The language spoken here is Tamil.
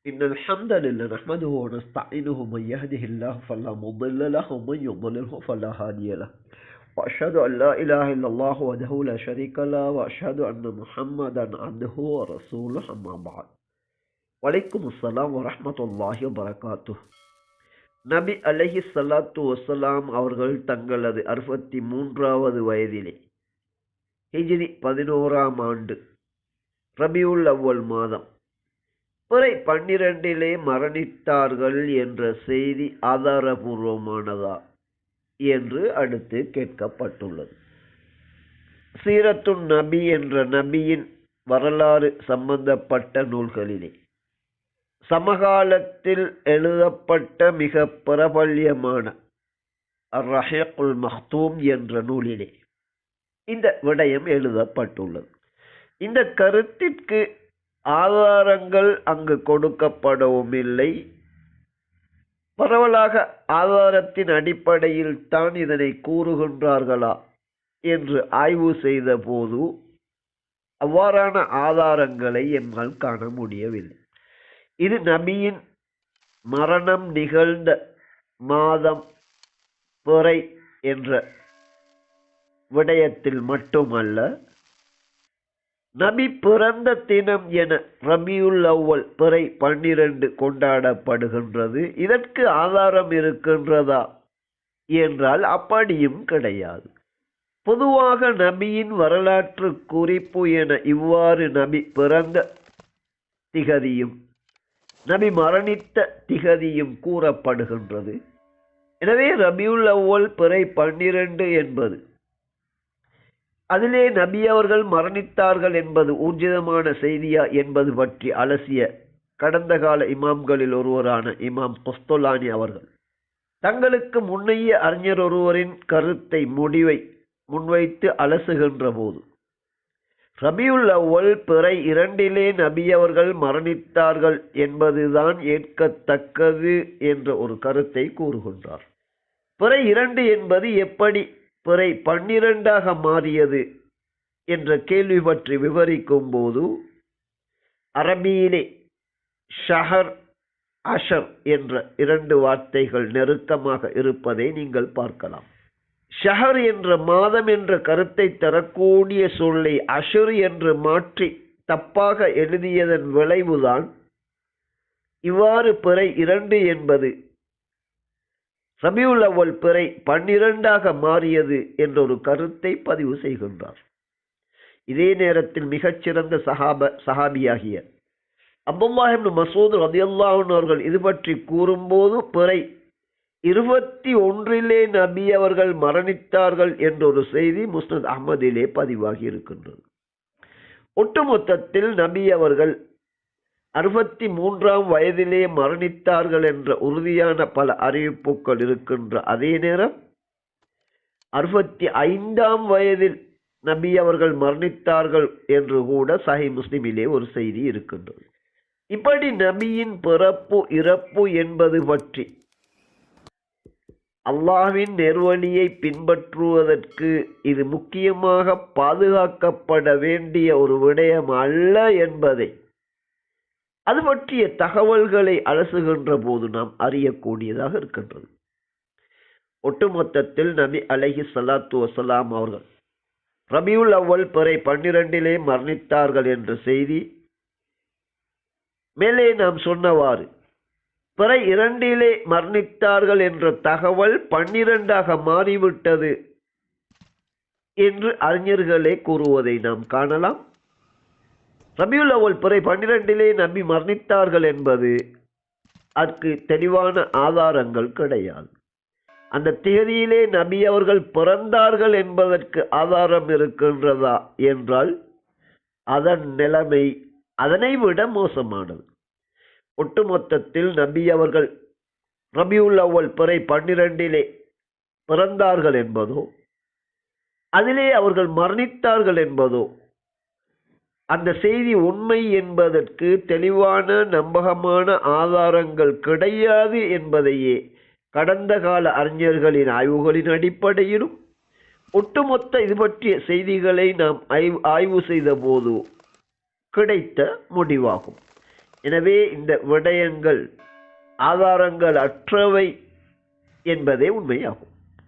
إن الحمد لله نحمده ونستعينه من يهده الله فلا مضل له ومن يضلله فلا هادي له وأشهد أن لا إله إلا الله وحده لا شريك له وأشهد أن محمدا عبده ورسوله أما بعد وعليكم السلام ورحمة الله وبركاته நபி அலைஹி ஸலாத்து வஸலாம் அவர்கள் தங்களது 63வது வயதிலே ஹிஜ்ரி 11ஆம் ஆண்டு ரபியுல் அவ்வல் மாதம் பிறை 12 மரணித்தார்கள் என்ற செய்தி ஆதாரபூர்வமானதா என்று அடுத்து கேட்கப்பட்டுள்ளது. சீரத்துன் நபி என்ற நபியின் வரலாறு சம்பந்தப்பட்ட நூல்களிலே சமகாலத்தில் எழுதப்பட்ட மிக பிரபல்யமான அர்-ரஹீகுல் மக்தூம் என்ற நூலிலே இந்த விடயம் எழுதப்பட்டுள்ளது. இந்த கருத்திற்கு ஆதாரங்கள் அங்கு கொடுக்கப்படவும் இல்லை. பரவலாக ஆதாரத்தின் அடிப்படையில் தான் இதனை கூறுகின்றார்களா என்று ஆய்வு செய்த போது அவ்வாறான ஆதாரங்களை எம்மால் காண முடியவில்லை. இது நபியின் மரணம் நிகழ்ந்த மாதம் பிறை என்ற விடயத்தில் மட்டுமல்ல, நபி பிறந்த தினம் என ரபியுல் அவ்வல் பிறை 12 கொண்டாடப்படுகின்றது. இதற்கு ஆதாரம் இருக்கின்றதா என்றால் அப்படியும் கிடையாது. பொதுவாக நபியின் வரலாற்று குறிப்பு என இவ்வாறு நபி பிறந்த திகதியும் நபி மரணித்த திகதியும் கூறப்படுகின்றது. எனவே ரபியுல் அவ்வல் பிறை 12 என்பது அதிலே நபி அவர்கள் மரணித்தார்கள் என்பது ஊர்ஜிதமான செய்தியா என்பது பற்றி அலசிய கடந்த கால இமாம்களில் ஒருவரான இமாம் கொஸ்தோலானி அவர்கள் தங்களுக்கு முன்னைய அறிஞர் ஒருவரின் கருத்தை முடிவை முன்வைத்து அலசுகின்ற போது ரபியுல் அவ்வல் பிறை 2 நபி அவர்கள் மரணித்தார்கள் என்பதுதான் ஏற்கத்தக்கது என்ற ஒரு கருத்தை கூறுகின்றார். பிறை 2 என்பது எப்படி பிறை 12 மாறியது என்ற கேள்வி பற்றி விவரிக்கும் போது அரபியிலே ஷஹர் அஷர் என்ற 2 வார்த்தைகள் நெருக்கமாக இருப்பதை நீங்கள் பார்க்கலாம். ஷஹர் என்ற மாதம் என்ற கருத்தை தரக்கூடிய சொல்லை அஷர் என்று மாற்றி தப்பாக எழுதியதன் விளைவுதான் இவ்வாறு பிறை 2 என்பது ரபியுல் அவ்வல் பிறை 12 மாறியது என்ற ஒரு கருத்தை பதிவு செய்கின்றார். இதே நேரத்தில் மிகச்சிறந்த சஹாபியாகிய அப்துல்லாஹ் இப்னு மஸ்ஊத் ரலியல்லாஹு அன்ஹு அவர்கள் இது பற்றி கூறும்போது பிறை 21 நபி அவர்கள் மரணித்தார்கள் என்ற ஒரு செய்தி முஸ்னத் அஹ்மதிலே பதிவாகி இருக்கின்றது. ஒட்டுமொத்தத்தில் நபி அவர்கள் 63ஆம் வயதிலே மரணித்தார்கள் என்ற உறுதியான பல அறிவிப்புகள் இருக்கின்ற அதே நேரம் 65ஆம் வயதில் நபி அவர்கள் மரணித்தார்கள் என்று கூட சஹீஹ் முஸ்லிமிலே ஒரு செய்தி இருக்கின்றது. இப்படி நபியின் பிறப்பு இறப்பு என்பது பற்றி அல்லாஹ்வின் நெருவழியை பின்பற்றுவதற்கு இது முக்கியமாக பாதுகாக்கப்பட வேண்டிய ஒரு விடயம் அல்ல என்பதை அது பற்றிய தகவல்களை அலசுகின்ற போது நாம் அறியக்கூடியதாக இருக்கின்றது. ஒட்டுமொத்தத்தில் நபி அலைஹி ஸலாத்து வஸலாம் அவர்கள் ரபியுல் அவ்வல் பிறை 12 மரணித்தார்கள் என்ற செய்தி மேலே நாம் சொன்னவாறு பிறை 2 மரணித்தார்கள் என்ற தகவல் 12 மாறிவிட்டது என்று அறிஞர்களே கூறுவதை நாம் காணலாம். ரபியுல் அவ்வல் பிறை 12 நபி மரணித்தார்கள் என்பது அதற்கு தெளிவான ஆதாரங்கள் கிடையாது. அந்த தேதியிலே நபி அவர்கள் பிறந்தார்கள் என்பதற்கு ஆதாரம் இருக்கின்றதா என்றால் அதன் நிலைமை அதனை விட மோசமானது. ஒட்டுமொத்தத்தில் நபி அவர்கள் ரபியுல் அவ்வல் பிறை 12 பிறந்தார்கள் என்பதோ அதிலே அவர்கள் மரணித்தார்கள் என்பதோ அந்த செய்தி உண்மை என்பதற்கு தெளிவான நம்பகமான ஆதாரங்கள் கிடையாது என்பதையே கடந்த கால அறிஞர்களின் ஆய்வுகளின் அடிப்படையிலும் ஒட்டுமொத்த இது பற்றிய செய்திகளை நாம் ஆய்வு செய்த போது கிடைத்த முடிவாகும். எனவே இந்த விடயங்கள் ஆதாரங்கள் அற்றவை என்பதே உண்மையாகும்.